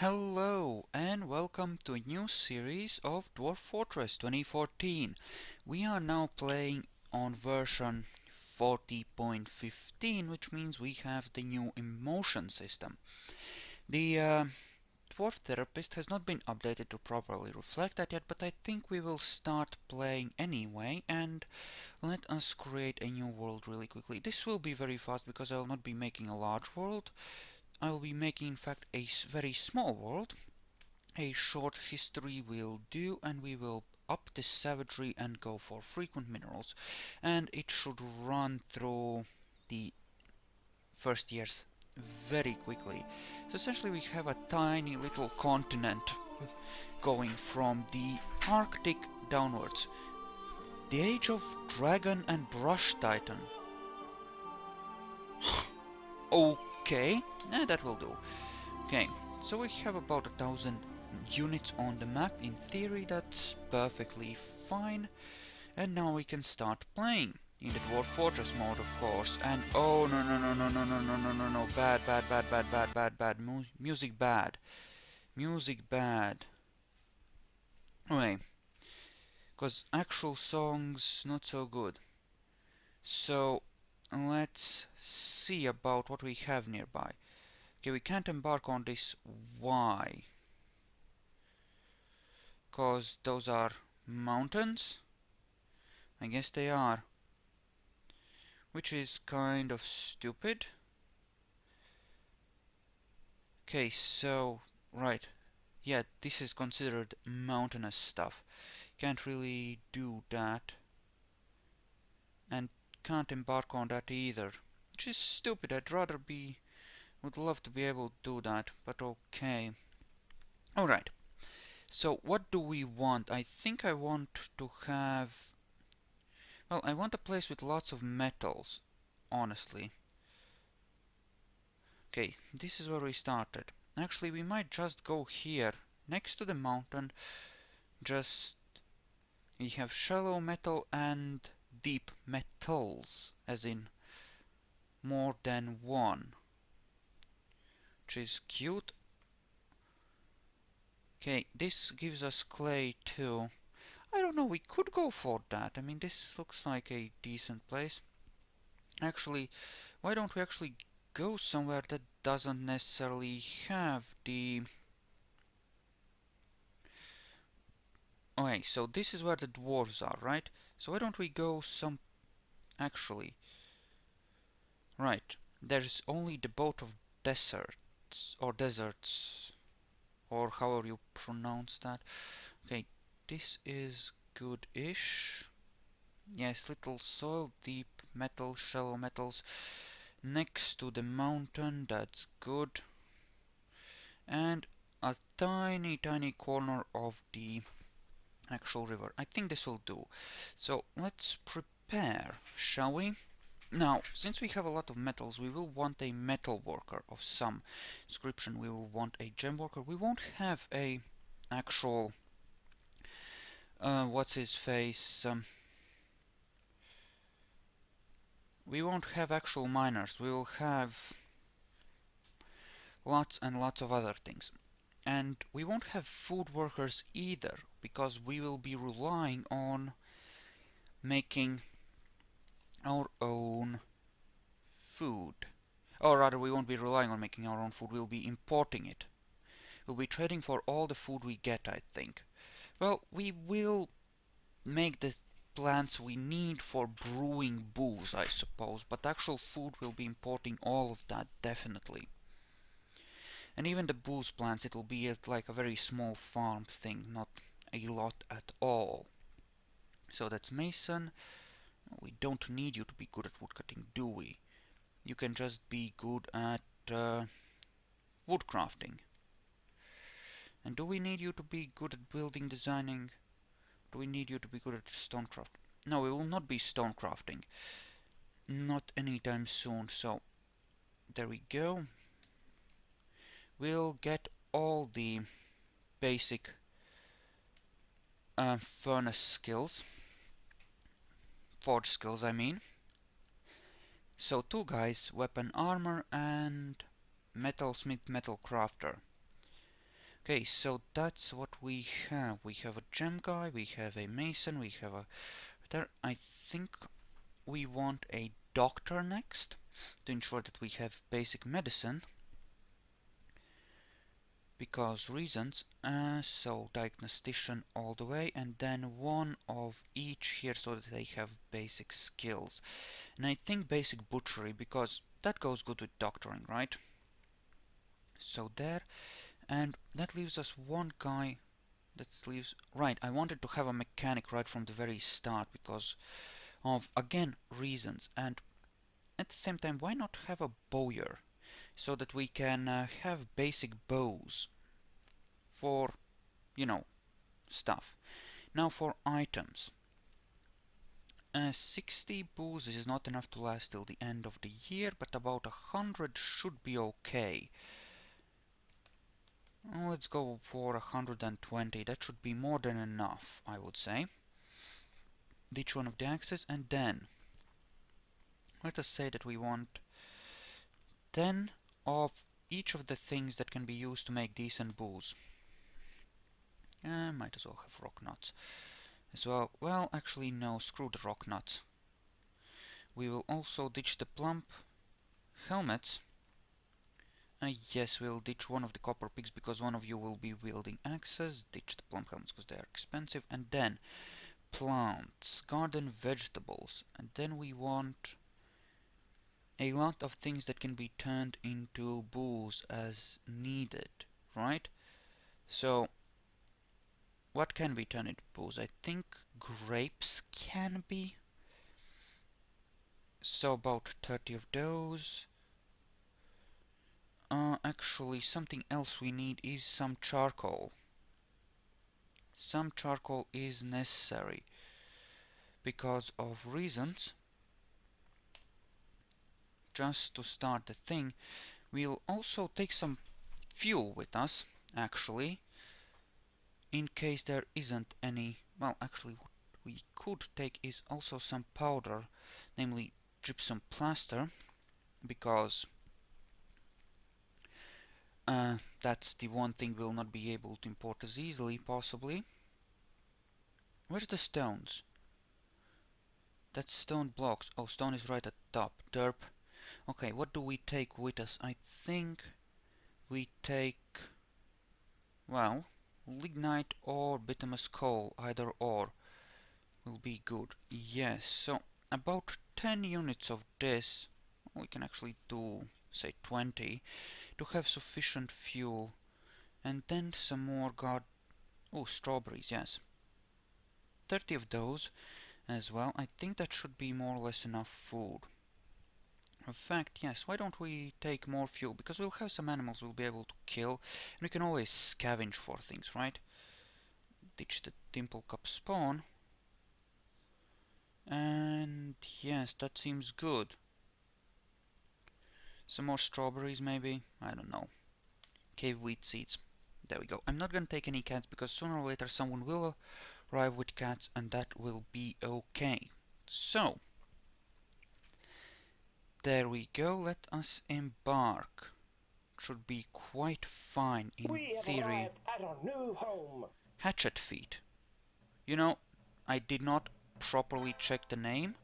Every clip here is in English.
Hello and welcome to a new series of Dwarf Fortress 2014. We are now playing on version 40.15, which means we have the new emotion system. The Dwarf Therapist has not been updated to properly reflect that yet, but I think we will start playing anyway, and let us create a new world really quickly. This will be very fast because I will not be making a large world. I will be making, in fact, a very small world. A short history will do, and we will up the savagery and go for frequent minerals. And it should run through the first years very quickly. So essentially we have a tiny little continent going from the Arctic downwards. The Age of Dragon and Brush Titan. Okay, that will do. Okay, so we have about 1,000 units on the map. In theory, that's perfectly fine. And now we can start playing in the Dwarf Fortress mode, of course. And oh no no no no no no no no no no, bad bad bad bad bad bad bad music bad, music bad. Okay, because actual songs not so good. So let's see about what we have nearby. Okay, we can't embark on this. Why? Cause those are mountains? I guess they are. Which is kind of stupid. Okay, so, right. Yeah, this is considered mountainous stuff. Can't really do that. And can't embark on that either. Which is stupid. Would love to be able to do that, but okay. Alright. So, what do we want? I think I want to have... Well, I want a place with lots of metals, honestly. Okay, this is where we started. Actually, we might just go here, next to the mountain. We have shallow metal and deep metals, as in more than one. Which is cute. Okay, this gives us clay too. I don't know, we could go for that. I mean, this looks like a decent place. Actually, why don't we actually go somewhere that doesn't necessarily have the... Okay, so this is where the dwarves are, right? So why don't we go actually... Right, there's only the boat of deserts, or however you pronounce that. Okay, this is good-ish. Yes, little soil, deep metal, shallow metals next to the mountain, that's good. And a tiny, tiny corner of the actual river. I think this will do. So let's prepare, shall we? Now, since we have a lot of metals, we will want a metal worker of some description. We will want a gem worker. We won't have a actual what's his face, we won't have actual miners. We will have lots and lots of other things. And we won't have food workers either, because we will be relying on making our own food. Or rather, we won't be relying on making our own food, we'll be importing it. We'll be trading for all the food we get, I think. Well, we will make the plants we need for brewing booze, I suppose, but actual food will be importing all of that, definitely. And even the booze plants, it will be at like a very small farm thing, not a lot at all. So that's mason. We don't need you to be good at woodcutting, do we? You can just be good at woodcrafting. And do we need you to be good at building, designing? Do we need you to be good at stonecraft? No, we will not be stonecrafting. Not anytime soon, so there we go. We'll get all the basic furnace skills. Forge skills, I mean. So 2 guys, weapon armor and metalsmith, metal crafter. Okay, so that's what we have. We have a gem guy, we have a mason, we have a... There, I think we want a doctor next to ensure that we have basic medicine. Because reasons, so diagnostician all the way, and then one of each here so that they have basic skills. And I think basic butchery, because that goes good with doctoring, right? So there, and that leaves us one guy. That leaves... Right, I wanted to have a mechanic right from the very start because of, again, reasons. And at the same time, why not have a bowyer so that we can have basic bows for, you know, stuff. Now for items. 60 bows is not enough to last till the end of the year, but about 100 should be okay. Let's go for 120. That should be more than enough, I would say. Each one of the axes, and then let us say that we want 10 of each of the things that can be used to make decent bows. Might as well have rock nuts as well. Well, actually no, screw the rock nuts. We will also ditch the plump helmets. Yes, we'll ditch one of the copper pigs because one of you will be wielding axes. Ditch the plump helmets because they are expensive. And then plants, garden vegetables. And then we want a lot of things that can be turned into bows as needed, right? So, what can be turned into bows? I think grapes can be. So about 30 of those. Actually, something else we need is some charcoal. Some charcoal is necessary because of reasons. Just to start the thing, we'll also take some fuel with us, actually, in case there isn't any. Well, actually, what we could take is also some powder, namely gypsum plaster, because that's the one thing we'll not be able to import as easily, possibly. Where's the stones? That's stone blocks. Oh, stone is right at the top. Derp. Okay, what do we take with us? I think we take, well, lignite or bituminous coal, either or will be good. Yes, so about 10 units of this. We can actually do, say, 20 to have sufficient fuel. And then some more oh, strawberries, yes. 30 of those as well. I think that should be more or less enough food. In fact, yes, why don't we take more fuel? Because we'll have some animals we'll be able to kill, and we can always scavenge for things, right? Ditch the dimple cup spawn. And yes, that seems good. Some more strawberries, maybe? I don't know. Cave wheat seeds. There we go. I'm not gonna take any cats because sooner or later someone will arrive with cats, and that will be okay. So, there we go. Let us embark. Should be quite fine in theory. Arrived at our new home. Hatchet feet. You know, I did not properly check the name,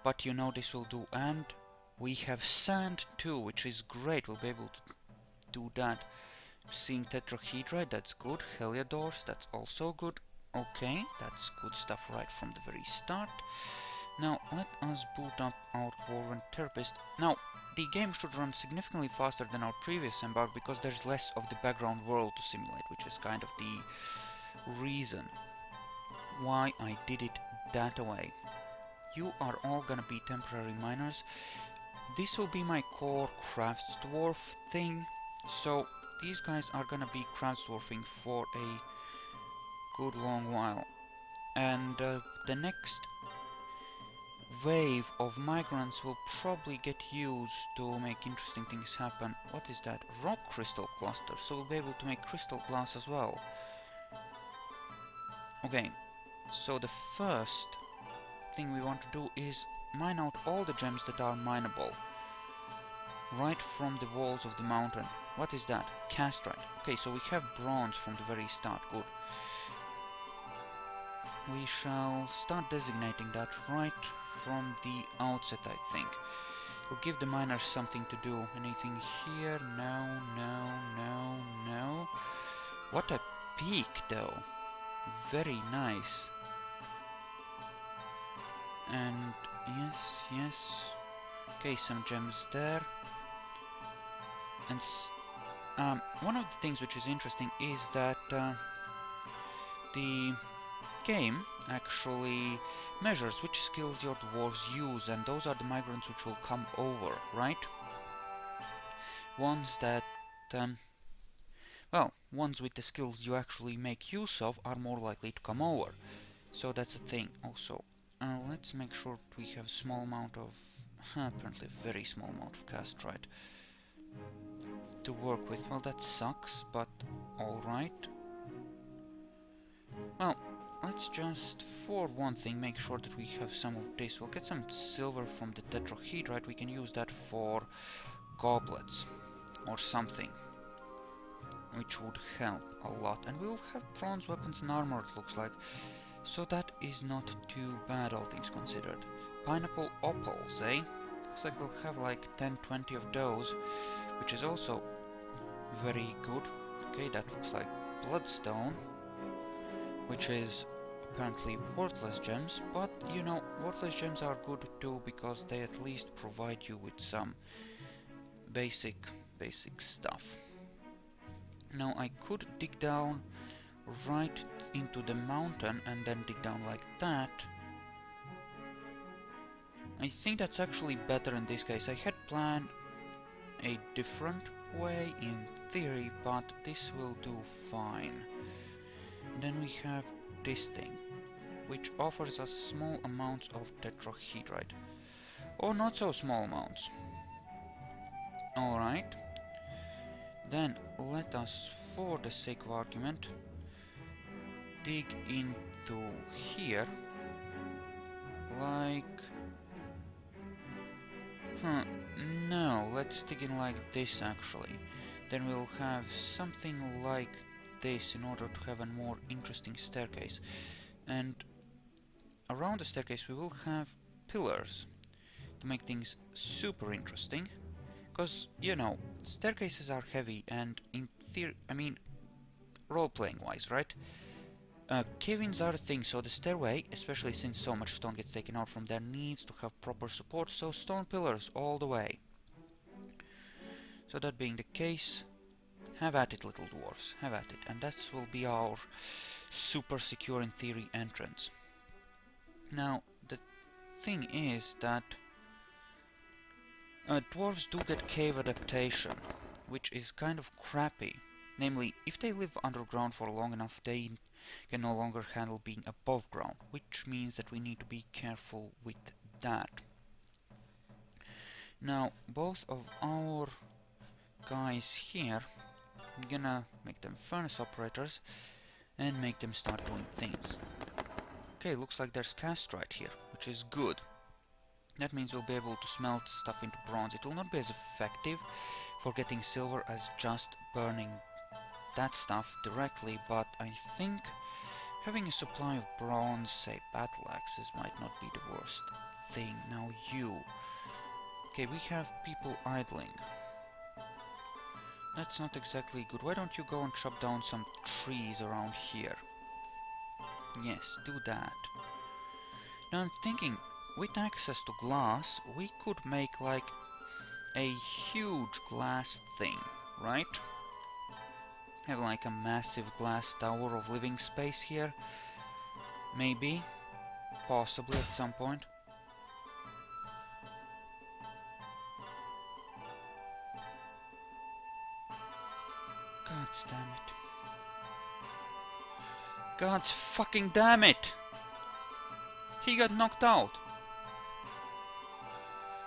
but you know this will do. And we have sand too, which is great. We'll be able to do that. Seeing tetrahedrite, that's good. Heliodors, that's also good. Okay, that's good stuff right from the very start. Now, let us boot up our Dwarven Therapist. Now, the game should run significantly faster than our previous Embark because there's less of the background world to simulate, which is kind of the reason why I did it that way. You are all gonna be temporary miners. This will be my core crafts dwarf thing, so these guys are gonna be crafts dwarfing for a good long while. And the next wave of migrants will probably get used to make interesting things happen. What is that? Rock crystal cluster, so we'll be able to make crystal glass as well. Okay, so the first thing we want to do is mine out all the gems that are mineable right from the walls of the mountain. What is that? Castrite. Okay, so we have bronze from the very start. Good. We shall start designating that right from the outset, I think. We'll give the miners something to do. Anything here? No, no, no, no. What a peak, though. Very nice. And yes, yes. Okay, some gems there. And one of the things which is interesting is that the game actually measures which skills your dwarves use, and those are the migrants which will come over, right? Ones that, well, ones with the skills you actually make use of are more likely to come over. So that's a thing also. Let's make sure we have a small amount of, apparently a very small amount of castrite to work with. Well, that sucks, but alright. Well, let's just, for one thing, make sure that we have some of this. We'll get some silver from the tetrahedrite. We can use that for goblets or something, which would help a lot. And we will have bronze weapons and armor, it looks like. So that is not too bad, all things considered. Pineapple opals, eh? Looks like we'll have like 10-20 of those, which is also very good. Okay, that looks like bloodstone, which is apparently worthless gems, but you know, worthless gems are good too because they at least provide you with some basic stuff. Now I could dig down right into the mountain and then dig down like that. I think that's actually better in this case. I had planned a different way in theory, but this will do fine. And then we have this thing, which offers us small amounts of tetrahedrite. Or not so small amounts. Alright. Then let us, for the sake of argument, dig into here. Like... no, let's dig in like this actually. Then we'll have something like this in order to have a more interesting staircase. And around the staircase we will have pillars to make things super interesting. Because, you know, staircases are heavy and in theory, I mean, role-playing wise, right? Cave-ins are a thing, so the stairway, especially since so much stone gets taken out from there, needs to have proper support, so stone pillars all the way. So that being the case, have at it, little dwarfs, have at it. And that will be our super secure, in theory, entrance. Now, the thing is that dwarves do get cave adaptation, which is kind of crappy. Namely, if they live underground for long enough, they can no longer handle being above ground, which means that we need to be careful with that. Now, both of our guys here, I'm gonna make them furnace operators and make them start doing things. Okay, looks like there's castrite here, which is good. That means we'll be able to smelt stuff into bronze. It will not be as effective for getting silver as just burning that stuff directly, but I think having a supply of bronze, say battle axes, might not be the worst thing. Now you. Okay, we have people idling. That's not exactly good. Why don't you go and chop down some trees around here? Yes, do that. Now I'm thinking, with access to glass, we could make like a huge glass thing, right? Have like a massive glass tower of living space here. Maybe. Possibly at some point. God's damn it. God's fucking damn it! He got knocked out.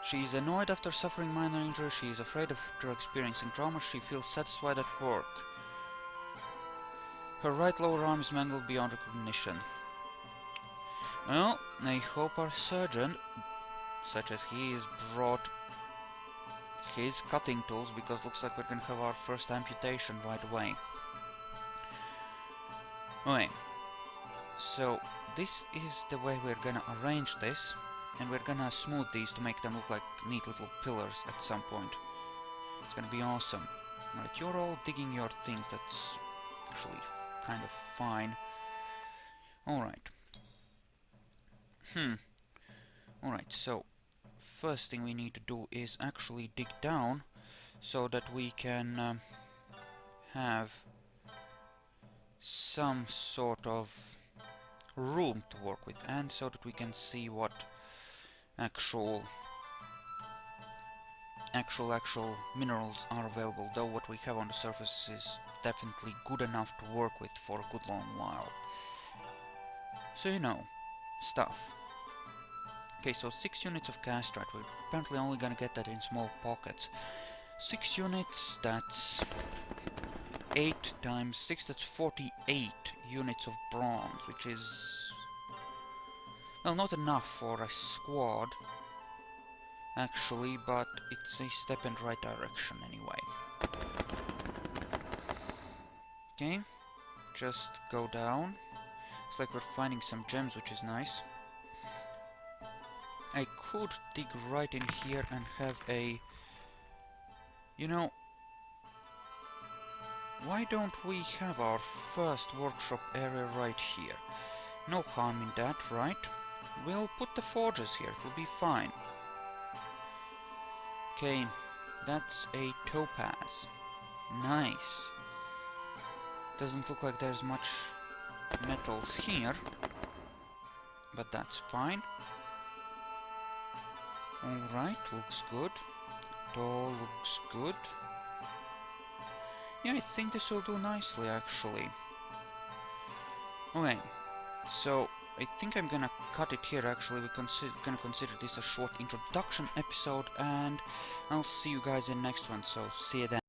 She is annoyed after suffering minor injury. She is afraid after experiencing trauma. She feels satisfied at work. Her right lower arm is mangled beyond recognition. Well, I hope our surgeon, such as he is, brought his cutting tools, because looks like we're gonna have our first amputation right away. Okay, so this is the way we're gonna arrange this, and we're gonna smooth these to make them look like neat little pillars at some point. It's gonna be awesome. Right, you're all digging your things, that's actually kind of fine. Alright. Alright, so first thing we need to do is actually dig down so that we can have some sort of room to work with, and so that we can see what actual minerals are available, though what we have on the surface is definitely good enough to work with for a good long while. So you know, stuff. Okay, so 6 units of castrite. We're apparently only gonna get that in small pockets. 6 units, that's 8 times 6, that's 48 units of bronze, which is, well, not enough for a squad, actually, but it's a step in the right direction anyway. Okay, just go down. It's like we're finding some gems, which is nice. I could dig right in here and have a... You know, why don't we have our first workshop area right here? No harm in that, right? We'll put the forges here, it will be fine. Okay, that's a topaz. Nice. Doesn't look like there's much metals here, but that's fine. Alright, looks good. It all looks good. Yeah, I think this will do nicely, actually. Okay, so I think I'm gonna cut it here, actually. We're gonna consider this a short introduction episode, and I'll see you guys in the next one, so see you then.